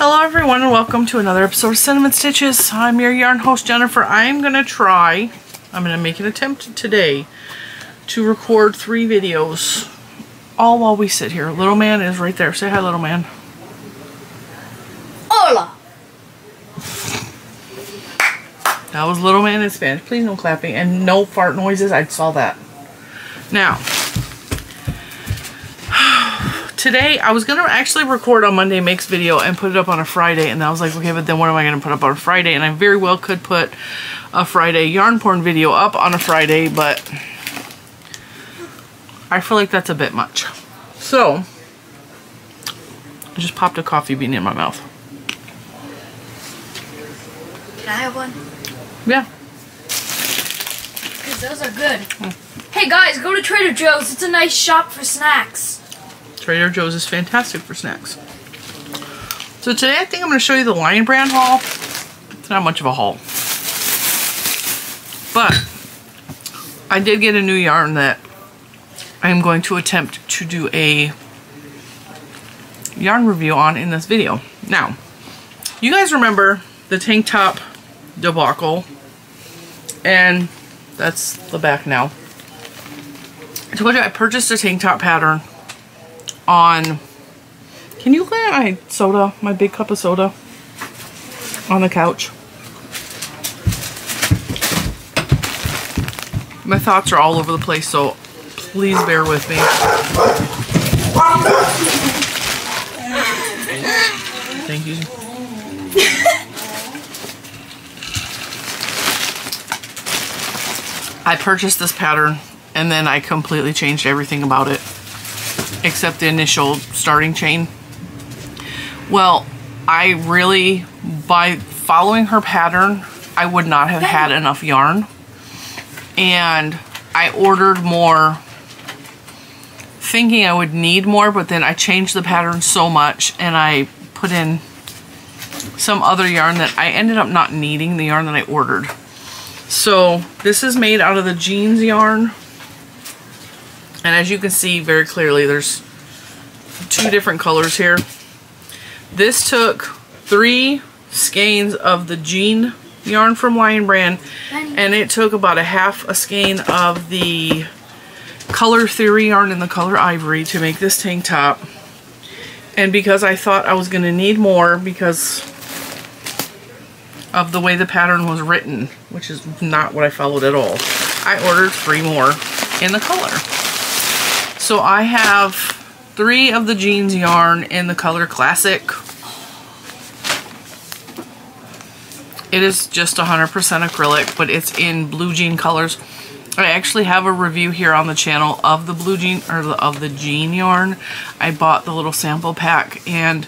Hello everyone and welcome to another episode of Cinnamon Stitches. I'm your yarn host Jennifer. I'm going to make an attempt today to record 3 videos all while we sit here. Little man is right there. Say hi, little man. Hola! That was little man in Spanish. Please no clapping and no fart noises. I saw that. Now, today, I was going to actually record on Monday Makes video and put it up on a Friday, and I was like, okay, but then what am I going to put up on a Friday? And I very well could put a Friday yarn porn video up on a Friday, but I feel like that's a bit much. So, I just popped a coffee bean in my mouth. Can I have one? Yeah. Because those are good. Hey guys, go to Trader Joe's. It's a nice shop for snacks. Trader Joe's is fantastic for snacks. So today I think I'm going to show you the Lion Brand haul. It's not much of a haul. But I did get a new yarn that I'm going to attempt to do a yarn review on in this video. Now, you guys remember the tank top debacle, and that's the back now. I told you I purchased a tank top pattern on, can you get my soda, my big cup of soda on the couch? My thoughts are all over the place, so please bear with me. Thank you. I purchased this pattern and then I completely changed everything about it except the initial starting chain. Well, I really, by following her pattern, I would not have had enough yarn, and I ordered more thinking I would need more, but then I changed the pattern so much and I put in some other yarn that I ended up not needing the yarn that I ordered. So this is made out of the jeans yarn, and as you can see very clearly, there's 2 different colors here. This took 3 skeins of the jean yarn from Lion Brand, and it took about a half a skein of the Color Theory yarn in the color Ivory to make this tank top. And because I thought I was going to need more because of the way the pattern was written, which is not what I followed at all, I ordered 3 more in the color. So I have 3 of the jeans yarn in the color Classic. It is just 100% acrylic, but it's in blue jean colors. I actually have a review here on the channel of the blue jean, or of the jean yarn. I bought the little sample pack, and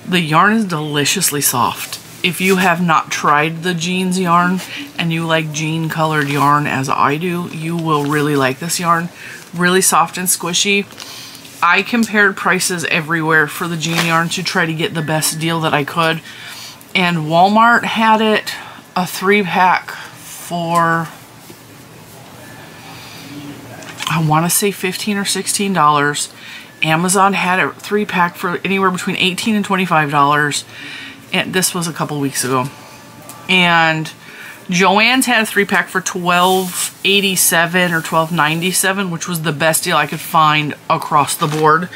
the yarn is deliciously soft. If you have not tried the jeans yarn and you like jean colored yarn as I do, you will really like this yarn. Really soft and squishy. I compared prices everywhere for the jean yarn to try to get the best deal that I could, and Walmart had it a 3-pack for, I want to say $15 or $16. Amazon had a 3-pack for anywhere between $18 and $25, and this was a couple weeks ago. And Joann's had a 3-pack for $12.87 or $12.97, which was the best deal I could find across the board.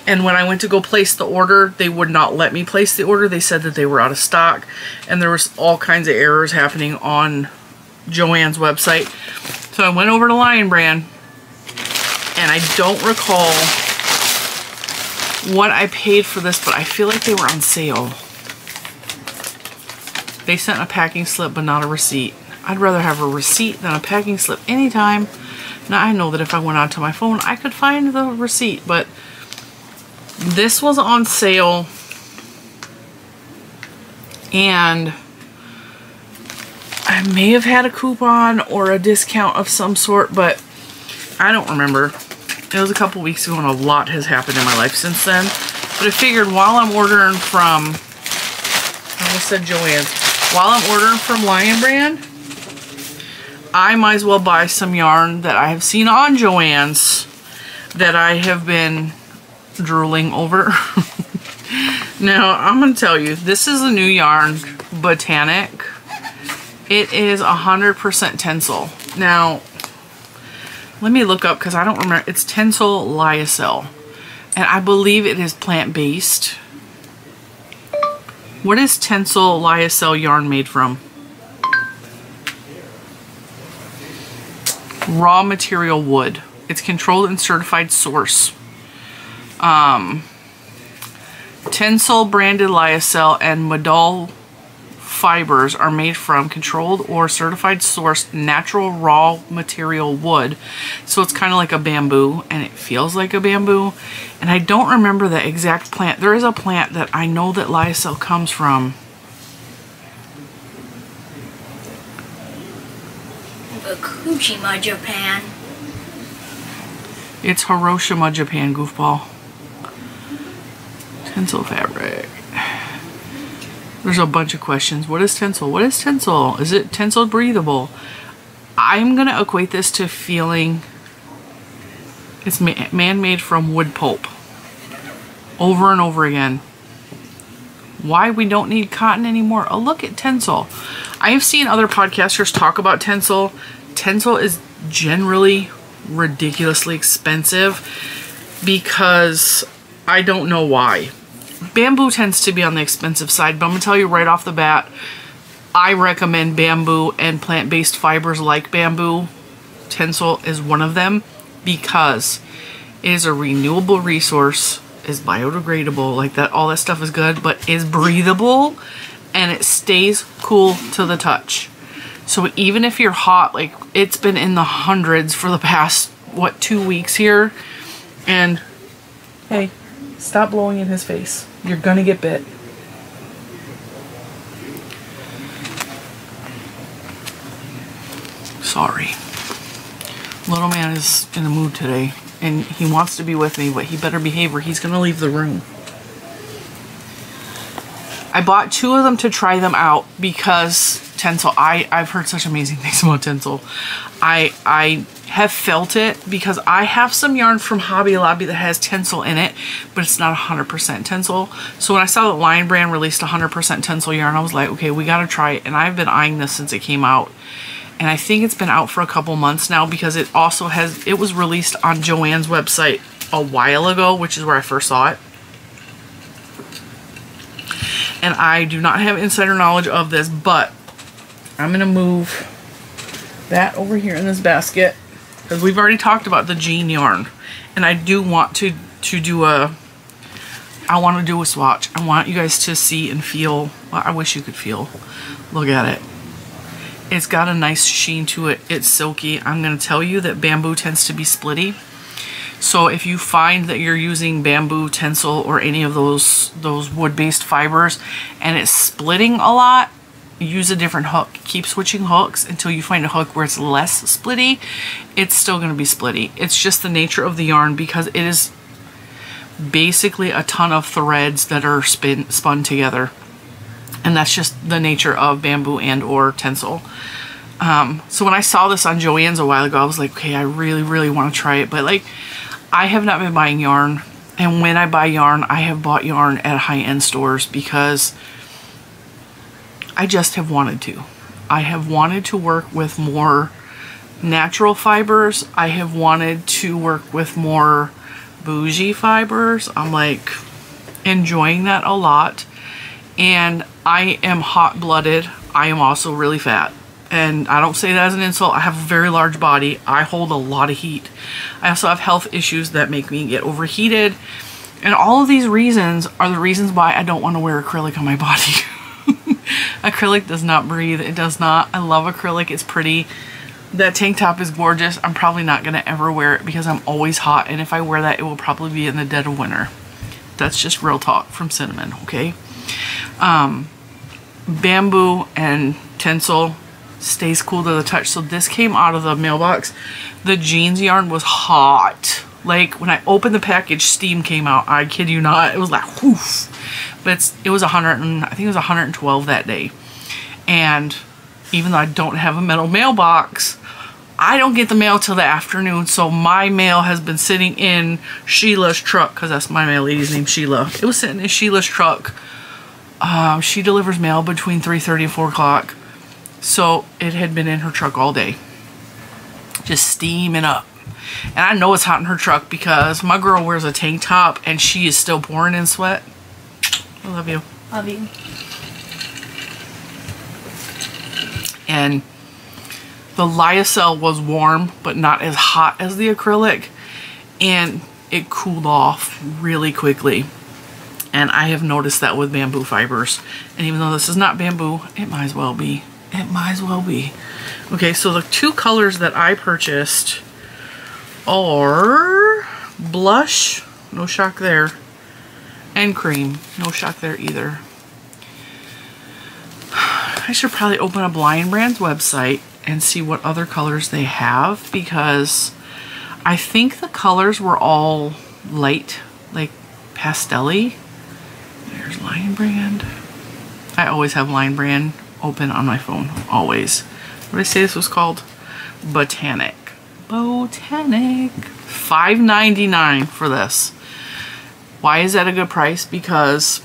And when I went to go place the order, they would not let me place the order. They said that they were out of stock, and there was all kinds of errors happening on Joann's website. So I went over to Lion Brand, and I don't recall what I paid for this, but I feel like they were on sale. They sent a packing slip, but not a receipt. I'd rather have a receipt than a packing slip anytime. Now, I know that if I went onto my phone, I could find the receipt, but this was on sale, and I may have had a coupon or a discount of some sort, but I don't remember. It was a couple weeks ago, and a lot has happened in my life since then. But I figured while I'm ordering from, I almost said Joann's, while I'm ordering from Lion Brand, I might as well buy some yarn that I have seen on Joann's that I have been drooling over. Now, I'm going to tell you, this is a new yarn, Botanic. It is 100% Tencel. Now, let me look up because I don't remember. It's Tencel Lyocell. And I believe it is plant-based. What is Tencel Lyocell yarn made from? Raw material wood. It's controlled and certified source. Tencel branded lyocell and modal fibers are made from controlled or certified source natural raw material wood. So it's kind of like a bamboo, and it feels like a bamboo. And I don't remember the exact plant. There is a plant that I know that lyocell comes from. Fukushima, Japan. It's Hiroshima, Japan, goofball. Tencel fabric. There's a bunch of questions. What is Tencel? What is Tencel? Is it Tencel breathable? I'm going to equate this to feeling it's man-made from wood pulp. Over and over again. Why we don't need cotton anymore? Oh, look at Tencel. I have seen other podcasters talk about Tencel. Tencel is generally ridiculously expensive because I don't know why. Bamboo tends to be on the expensive side, but I'm going to tell you right off the bat, I recommend bamboo and plant-based fibers like bamboo. Tencel is one of them because it is a renewable resource, is biodegradable, like that, all that stuff is good, but is breathable and it stays cool to the touch. So even if you're hot, like it's been in the hundreds for the past, what, 2 weeks here, and hey, stop blowing in his face. You're gonna get bit. Sorry. Little man is in a mood today, and he wants to be with me, but he better behave or he's gonna leave the room. I bought 2 of them to try them out because Tencel, I've heard such amazing things about Tencel. I have felt it because I have some yarn from Hobby Lobby that has Tencel in it, but it's not 100% Tencel. So when I saw that Lion Brand released 100% Tencel yarn, I was like, okay, we gotta try it. And I've been eyeing this since it came out. And I think it's been out for a couple months now because it also has, it was released on Joann's website a while ago, which is where I first saw it. And I do not have insider knowledge of this, but I'm going to move that over here in this basket because we've already talked about the jean yarn. And I do want to do a, I want to do a swatch. I want you guys to see and feel, well, I wish you could feel. Look at it. It's got a nice sheen to it. It's silky. I'm going to tell you that bamboo tends to be splitty. So if you find that you're using bamboo, Tencel, or any of those wood-based fibers and it's splitting a lot, use a different hook. Keep switching hooks until you find a hook where it's less splitty. It's still going to be splitty. It's just the nature of the yarn because it is basically a ton of threads that are spun together. And that's just the nature of bamboo and or Tencel. So when I saw this on Joann's a while ago, I was like, okay, I really, really want to try it. But like, I have not been buying yarn. And when I buy yarn, I have bought yarn at high-end stores because I just have wanted to. I have wanted to work with more natural fibers. I have wanted to work with more bougie fibers. I'm like enjoying that a lot. And I am hot-blooded. I am also really fat. And I don't say that as an insult. I have a very large body. I hold a lot of heat. I also have health issues that make me get overheated. And all of these reasons are the reasons why I don't want to wear acrylic on my body. Acrylic does not breathe. It does not. I love acrylic. It's pretty. That tank top is gorgeous. I'm probably not going to ever wear it because I'm always hot. And if I wear that, it will probably be in the dead of winter. That's just real talk from Cinnamon, okay? Bamboo and Tencel stays cool to the touch. So this came out of the mailbox. The jeans yarn was hot. Like when I opened the package, steam came out. I kid you not. It was like whoof. But it was 100 and I think it was 112 that day. And even though I don't have a metal mailbox, I don't get the mail till the afternoon, so my mail has been sitting in Sheila's truck, because that's my mail lady's name, Sheila. It was sitting in Sheila's truck. She delivers mail between 3:30 and 4 o'clock. So it had been in her truck all day. Just steaming up. And I know it's hot in her truck because my girl wears a tank top and she is still pouring in sweat. I love you. Love you. And the lyocell was warm, but not as hot as the acrylic. And it cooled off really quickly. And I have noticed that with bamboo fibers. And even though this is not bamboo, it might as well be. It might as well be. Okay, so the two colors that I purchased are blush, no shock there, and cream, no shock there either. I should probably open up Lion Brand's website and see what other colors they have, because I think the colors were all light, like pastel-y. There's Lion Brand. I always have Lion Brand open on my phone, always. What did I say this was called? Botanic. Botanic. $5.99 for this. Why is that a good price? Because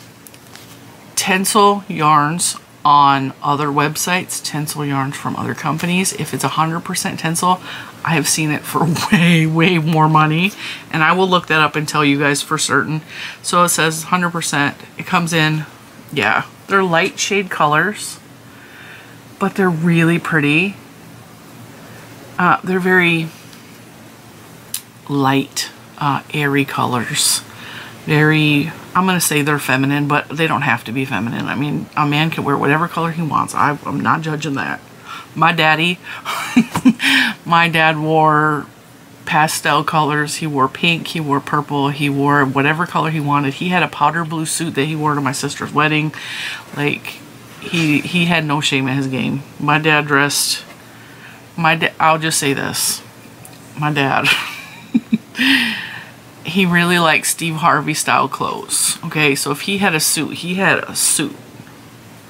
Tencel yarns on other websites, Tencel yarns from other companies, if it's 100% Tencel, I have seen it for way more money, and I will look that up and tell you guys for certain. So it says 100%. It comes in, yeah, they're light shade colors, but they're really pretty. They're very light, airy colors. Very, I'm going to say they're feminine, but they don't have to be feminine. I mean, a man can wear whatever color he wants. I'm not judging that. My daddy, my dad wore pastel colors. He wore pink, he wore purple, he wore whatever color he wanted. He had a powder blue suit that he wore to my sister's wedding. Like, he had no shame in his game. My dad dressed, I'll just say this. My dad, he really liked Steve Harvey style clothes. Okay, so if he had a suit, he had a suit.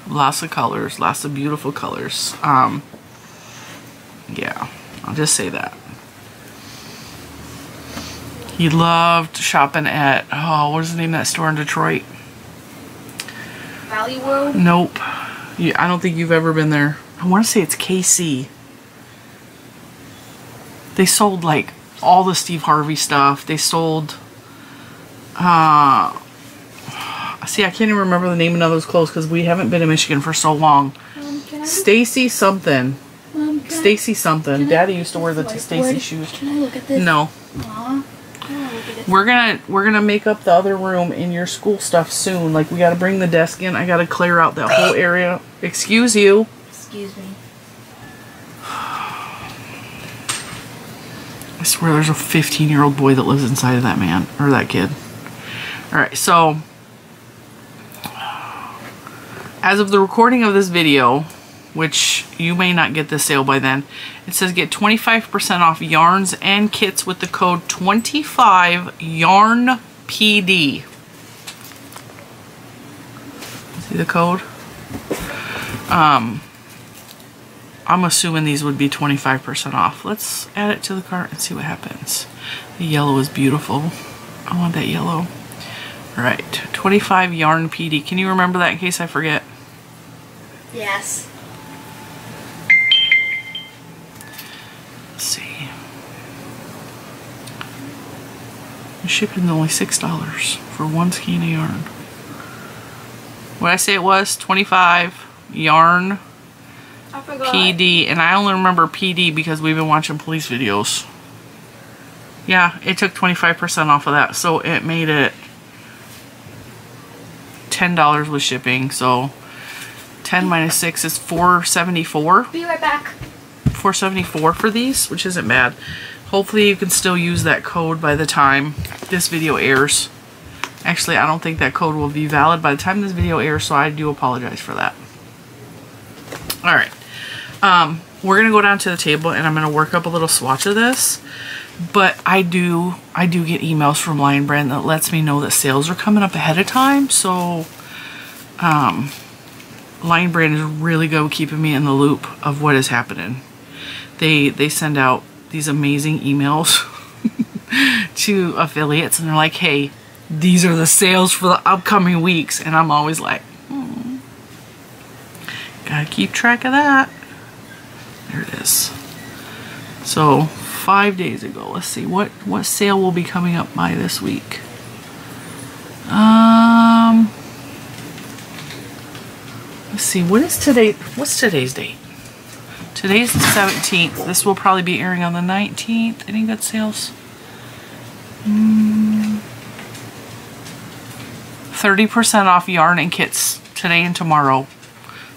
Lots of colors, lots of beautiful colors. Yeah, I'll just say that. He loved shopping at, oh, what is the name of that store in Detroit? Valley World? Nope. I don't think you've ever been there. I want to say it's KC. They sold like all the Steve Harvey stuff. They sold, see, I can't even remember the name of those clothes because we haven't been in Michigan for so long. Stacy something. Stacy something. Daddy used to wear the Stacy shoes. Can I look at this? No. Aww. We're gonna make up the other room in your school stuff soon. Like, we gotta bring the desk in. I gotta clear out that whole area. Excuse you. Excuse me. I swear there's a 15-year-old boy that lives inside of that man, or that kid. Alright, so as of the recording of this video, which you may not get this sale by then, it says get 25% off yarns and kits with the code 25YARNPD. See the code? I'm assuming these would be 25% off. Let's add it to the cart and see what happens. The yellow is beautiful. I want that yellow. Alright, 25 Yarn PD. Can you remember that in case I forget? Yes. Let's see. The shipping's only $6 for one skein of yarn. What did I say it was? 25 Yarn I forgot. PD, and I only remember PD because we've been watching police videos. Yeah, it took 25% off of that, so it made it $10 with shipping. So 10 minus 6 is $4.74. Be right back. $4.74 for these, which isn't bad. Hopefully you can still use that code by the time this video airs. Actually, I don't think that code will be valid by the time this video airs, so I do apologize for that. Alright. We're going to go down to the table and I'm going to work up a little swatch of this. But I do get emails from Lion Brand that lets me know that sales are coming up ahead of time. So, Lion Brand is really good with keeping me in the loop of what is happening. they send out these amazing emails to affiliates, and they're like, hey, these are the sales for the upcoming weeks. And I'm always like, gotta keep track of that. There it is. So 5 days ago, let's see what sale will be coming up by this week. Let's see, what's today's date? Today's the 17th. This will probably be airing on the 19th. Any good sales? 30% off yarn and kits today and tomorrow.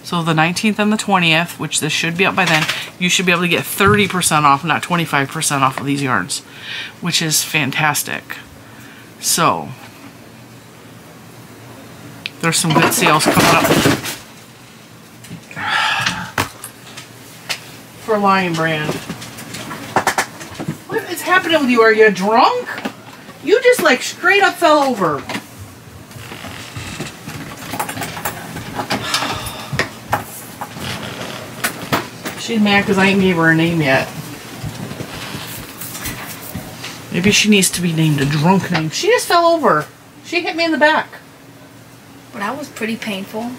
So the 19th and the 20th, which this should be up by then, you should be able to get 30% off, not 25% off of these yarns, which is fantastic. So there's some good sales coming up for Lion Brand. What is happening with you? Are you drunk? You just like straight up fell over. She's mad because I ain't gave her a name yet. Maybe she needs to be named a drunk name. She just fell over. She hit me in the back. But that was pretty painful.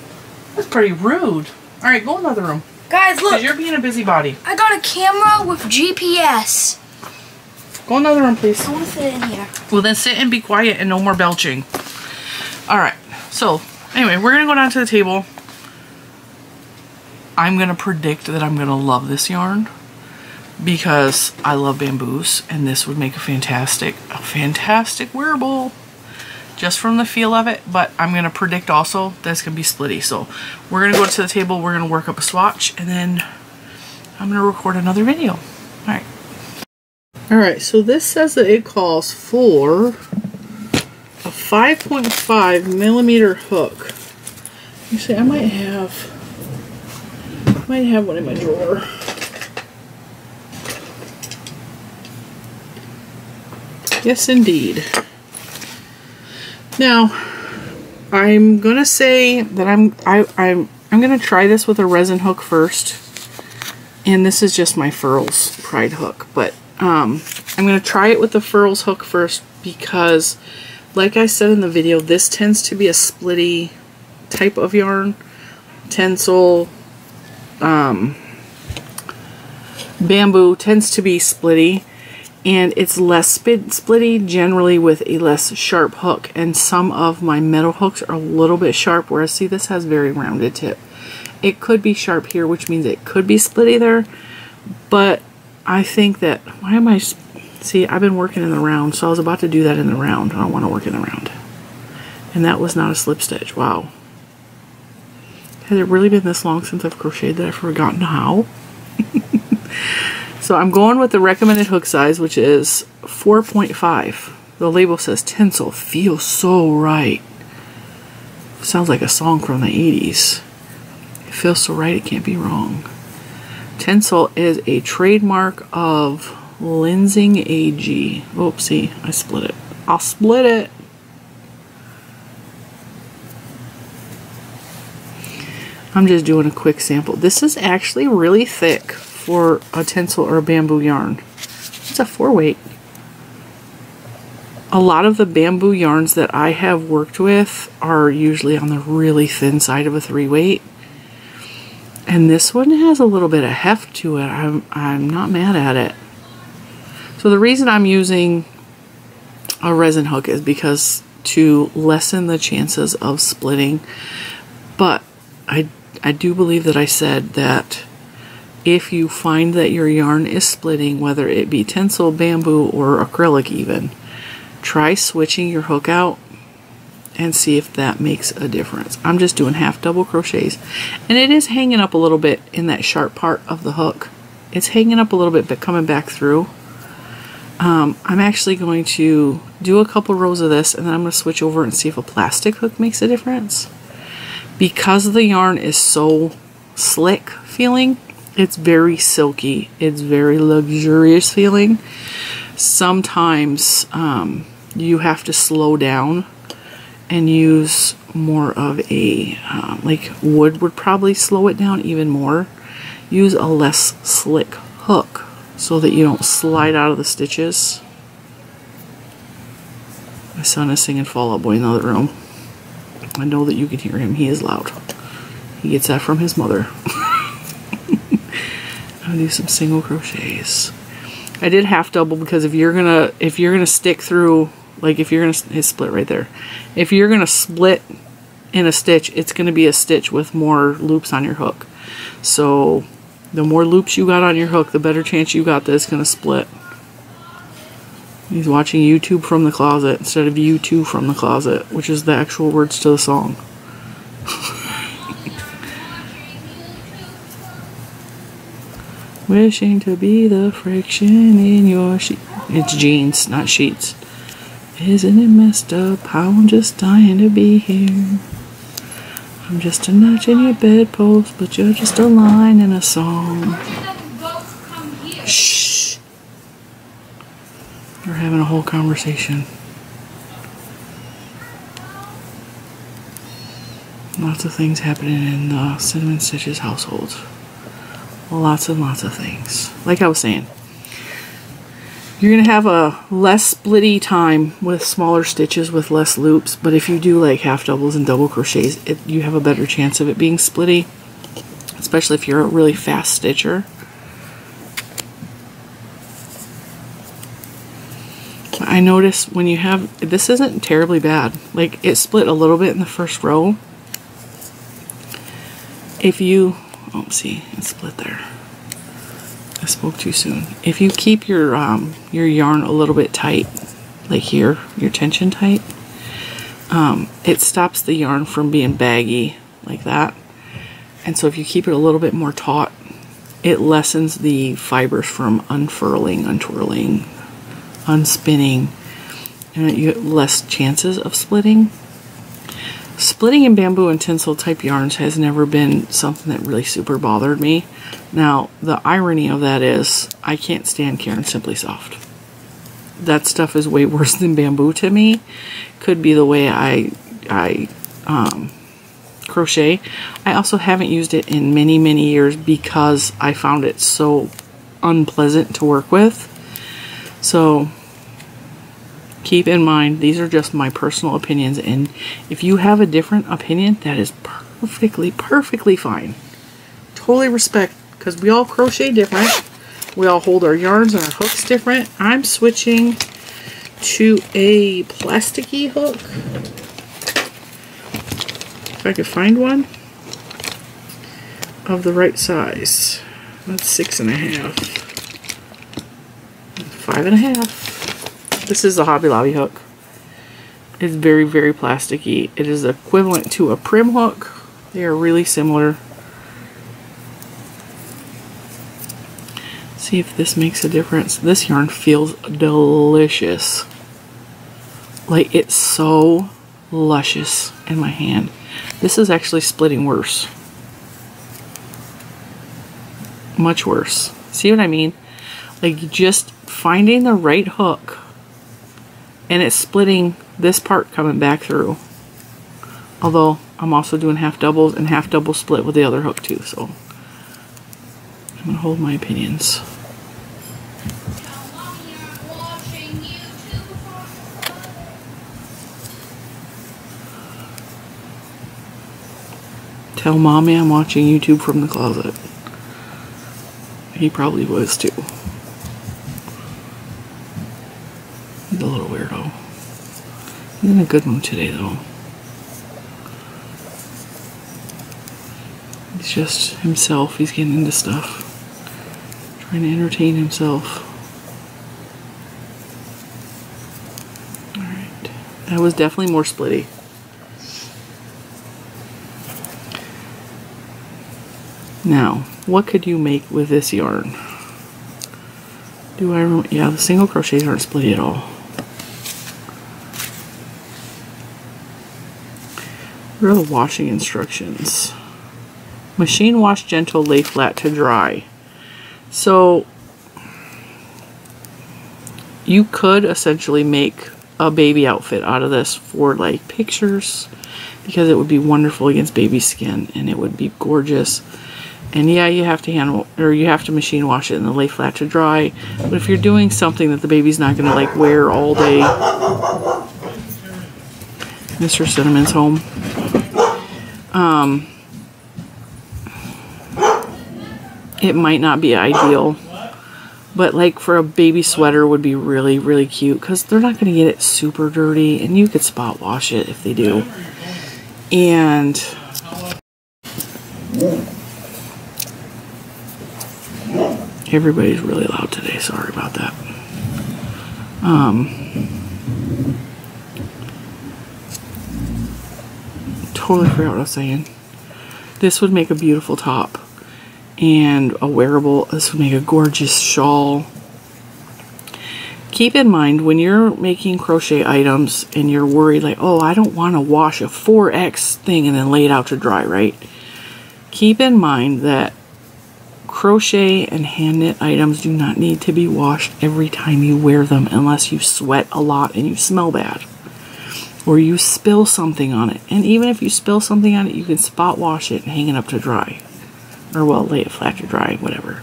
That's pretty rude. Alright, go in the other room. Guys, look. Because you're being a busybody. I got a camera with GPS. Go in the other room, please. I want to sit in here. Well, then sit and be quiet and no more belching. Alright, so anyway, we're going to go down to the table. I'm going to predict that I'm going to love this yarn because I love bamboos, and this would make a fantastic wearable just from the feel of it. But I'm going to predict also that it's going to be splitty. So we're going to go to the table, we're going to work up a swatch, and then I'm going to record another video. Alright. Alright, so this says that it calls for a 5.5 millimeter hook. Actually, I might have one in my drawer. Yes, indeed. Now, I'm gonna say that I'm gonna try this with a resin hook first, and this is just my Furls Pride hook. But I'm gonna try it with the Furls hook first because, like I said in the video, this tends to be a splitty type of yarn, tencel. Bamboo tends to be splitty, and it's less splitty generally with a less sharp hook, and some of my metal hooks are a little bit sharp, whereas see, this has very rounded tip. It could be sharp here, which means it could be splitty there, but I think that, see, I've been working in the round, so I was about to do that in the round. I don't want to work in the round. And that was not a slip stitch. Wow. Has it really been this long since I've crocheted that I've forgotten how? So I'm going with the recommended hook size, which is 4.5. The label says Tinsel. Feels so right. Sounds like a song from the 80s. It feels so right, it can't be wrong. Tinsel is a trademark of Linsing AG. Oopsie, I split it. I'll split it. I'm just doing a quick sample. This is actually really thick for a tinsel or a bamboo yarn. It's a 4-weight. A lot of the bamboo yarns that I have worked with are usually on the really thin side of a 3-weight. And this one has a little bit of heft to it. I'm not mad at it. So the reason I'm using a resin hook is because to lessen the chances of splitting. But I do believe that I said that if you find that your yarn is splitting, whether it be tinsel, bamboo, or acrylic even, try switching your hook out and see if that makes a difference. I'm just doing half double crochets, and it is hanging up a little bit in that sharp part of the hook. It's hanging up a little bit but coming back through. I'm actually going to do a couple rows of this, and then I'm going to switch over and see if a plastic hook makes a difference. Because the yarn is so slick feeling, it's very silky, it's very luxurious feeling. Sometimes you have to slow down and use more of a, like wood would probably slow it down even more. Use a less slick hook so that you don't slide out of the stitches. My son is singing Fall Out Boy in the other room. I know that you can hear him. He is loud. He gets that from his mother. I'll do some single crochets. I did half double because if you're gonna stick through, like if you're gonna split right there, if you're gonna split in a stitch, it's gonna be a stitch with more loops on your hook. So the more loops you got on your hook, the better chance you got that it's gonna split. He's watching YouTube from the closet instead of U2 from the closet, which is the actual words to the song. Wishing to be the friction in your sheet. It's jeans, not sheets. Isn't it messed up how I'm just dying to be here? I'm just a notch in your bedpost, but you're just a line in a song. Shh. We're having a whole conversation. Lots of things happening in the Cinnamon Stitches household. Lots and lots of things. Like I was saying, you're going to have a less splitty time with smaller stitches with less loops, but if you do like half doubles and double crochets, you have a better chance of it being splitty, especially if you're a really fast stitcher. I noticed when you have, this isn't terribly bad, like it split a little bit in the first row. If you, oh, see, it split there. I spoke too soon. If you keep your yarn a little bit tight, like here, your tension tight, it stops the yarn from being baggy like that. And so if you keep it a little bit more taut, it lessens the fibers from unfurling, untwirling, unspinning, and you get less chances of splitting. Splitting in bamboo and tinsel type yarns has never been something that really super bothered me. Now, the irony of that is I can't stand Caron Simply Soft. That stuff is way worse than bamboo to me. Could be the way I crochet. I also haven't used it in many, many years because I found it so unpleasant to work with. So keep in mind, these are just my personal opinions, and if you have a different opinion, that is perfectly fine. Totally respect, because we all crochet different. We all hold our yarns and our hooks different. I'm switching to a plasticky hook. If I could find one of the right size. That's 6.5. 5.5. This is a Hobby Lobby hook. It's very, very plasticky. It is equivalent to a prim hook. They are really similar. See if this makes a difference. This yarn feels delicious. Like, it's so luscious in my hand. This is actually splitting worse. Much worse. See what I mean? Like, just finding the right hook, and it's splitting this part coming back through. Although I'm also doing half doubles and half double split with the other hook too, so I'm gonna hold my opinions. Tell Mommy I'm watching YouTube from the closet. He probably was too. He's a little weirdo. He's in a good mood today though. He's just himself. He's getting into stuff. Trying to entertain himself. Alright. That was definitely more splitty. Now, what could you make with this yarn? Yeah, the single crochets aren't splitty at all. What are the washing instructions? Machine wash gentle, lay flat to dry. So, you could essentially make a baby outfit out of this for like pictures, because it would be wonderful against baby skin and it would be gorgeous. And yeah, you have to machine wash it and then lay flat to dry. But if you're doing something that the baby's not gonna like wear all day, Mr. Cinnamon's home. It might not be ideal, but like for a baby sweater would be really, really cute because they're not going to get it super dirty, and you could spot wash it if they do. And everybody's really loud today. Sorry about that. Totally forgot what I was saying. This would make a beautiful top and a wearable. This would make a gorgeous shawl. Keep in mind when you're making crochet items and you're worried like, oh, I don't want to wash a 4X thing and then lay it out to dry, right? Keep in mind that crochet and hand knit items do not need to be washed every time you wear them unless you sweat a lot and you smell bad. Or you spill something on it. And even if you spill something on it, you can spot wash it and hang it up to dry. Or well, lay it flat to dry, whatever.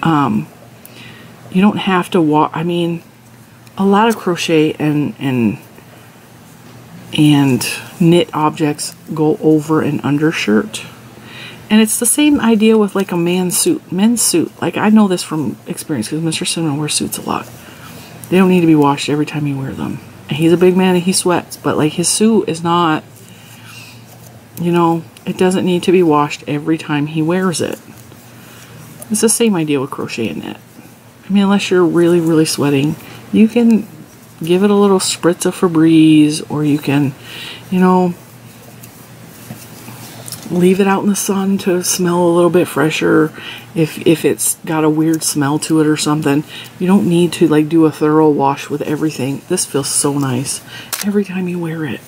You don't have to wash. I mean, a lot of crochet and knit objects go over an undershirt. And it's the same idea with like a men's suit. Like I know this from experience because Mr. Cinnamon wears suits a lot. They don't need to be washed every time you wear them. And he's a big man and he sweats, but like his suit is not, you know, it doesn't need to be washed every time he wears it. It's the same idea with crochet and knit. I mean, unless you're really, really sweating, you can give it a little spritz of Febreze, or you can, you know, leave it out in the sun to smell a little bit fresher if it's got a weird smell to it or something. You don't need to like do a thorough wash with everything. This feels so nice every time you wear it.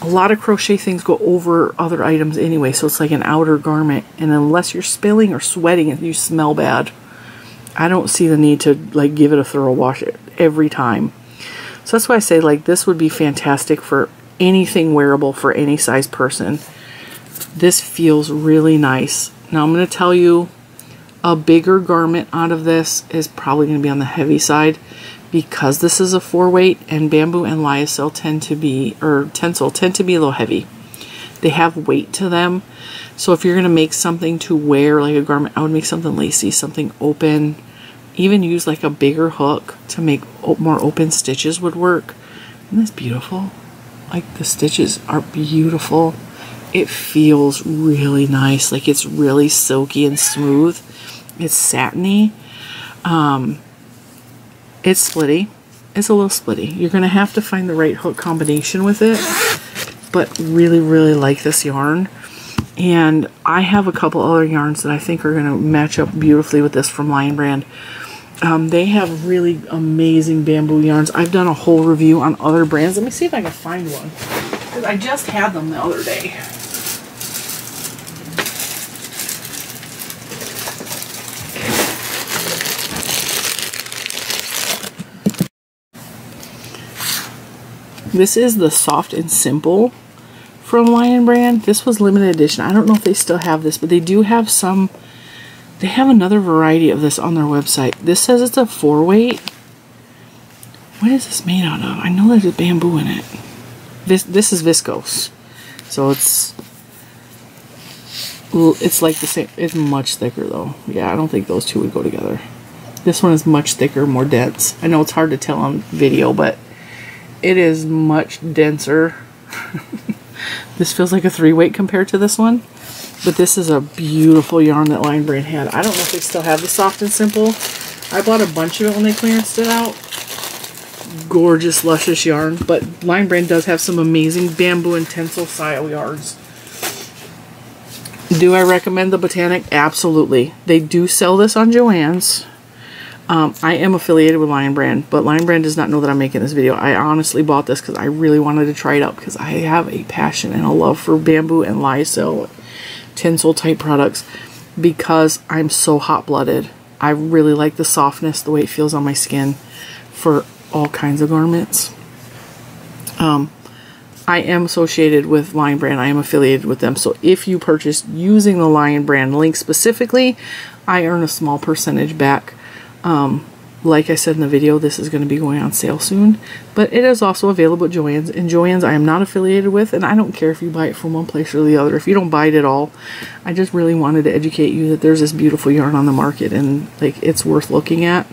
A lot of crochet things go over other items anyway, so it's like an outer garment, and unless you're spilling or sweating and you smell bad, I don't see the need to like give it a thorough wash every time. So that's why I say like this would be fantastic for anything wearable for any size person. This feels really nice. Now I'm going to tell you a bigger garment out of this is probably going to be on the heavy side because this is a 4-weight and bamboo and lyocell tend to be, or tencel tend to be a little heavy. They have weight to them. So if you're going to make something to wear like a garment, I would make something lacy, something open, even use like a bigger hook to make more open stitches would work. Isn't this beautiful? Like the stitches are beautiful. It feels really nice. Like it's really silky and smooth. It's satiny. It's splitty. It's a little splitty. You're going to have to find the right hook combination with it. But really, really like this yarn. And I have a couple other yarns that I think are going to match up beautifully with this from Lion Brand. They have really amazing bamboo yarns. I've done a whole review on other brands. Let me see if I can find one. Because I just had them the other day. This is the Soft and Simple from Lion Brand. This was limited edition. I don't know if they still have this, but they do have some. They have another variety of this on their website. This says it's a 4-weight. What is this made out of? I know there's bamboo in it. This is viscose. So it's like the same. It's much thicker though. Yeah, I don't think those two would go together. This one is much thicker, more dense. I know it's hard to tell on video, but it is much denser. This feels like a 3-weight compared to this one. But this is a beautiful yarn that Lion Brand had. I don't know if they still have the Soft and Simple. I bought a bunch of it when they clearanced it out. Gorgeous, luscious yarn. But Lion Brand does have some amazing bamboo and tencel style yarns. Do I recommend the Botanic? Absolutely. They do sell this on Joann's. I am affiliated with Lion Brand, but Lion Brand does not know that I'm making this video. I honestly bought this because I really wanted to try it out because I have a passion and a love for bamboo and lyocell tinsel type products because I'm so hot-blooded. I really like the softness, the way it feels on my skin for all kinds of garments. I am associated with Lion Brand. I am affiliated with them. So if you purchase using the Lion Brand link specifically, I earn a small percentage back. Like I said in the video, this is going to be going on sale soon. But it is also available at Joann's. And Joann's I am not affiliated with. And I don't care if you buy it from one place or the other. If you don't buy it at all, I just really wanted to educate you that there's this beautiful yarn on the market. And like it's worth looking at.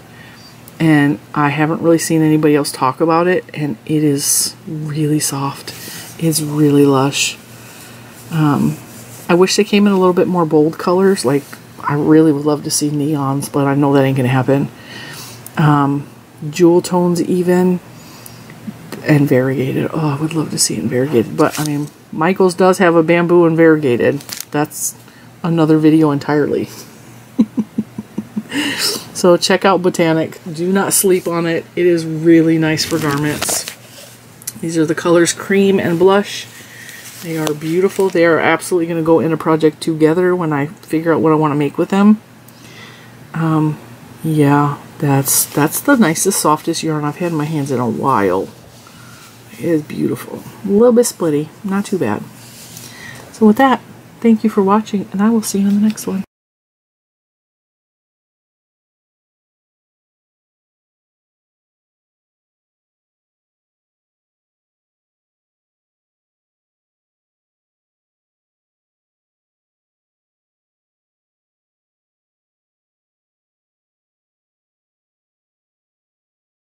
And I haven't really seen anybody else talk about it. And it is really soft. It's really lush. I wish they came in a little bit more bold colors. Like, I really would love to see neons, but I know that ain't gonna happen. Jewel tones even. And variegated. Oh, I would love to see it in variegated. But, I mean, Michael's does have a bamboo and variegated. That's another video entirely. So check out Botanic. Do not sleep on it. It is really nice for garments. These are the colors Cream and Blush. They are beautiful. They are absolutely going to go in a project together when I figure out what I want to make with them. Yeah, that's the nicest, softest yarn I've had in my hands in a while. It is beautiful. A little bit splitty. Not too bad. So with that, thank you for watching, and I will see you in the next one.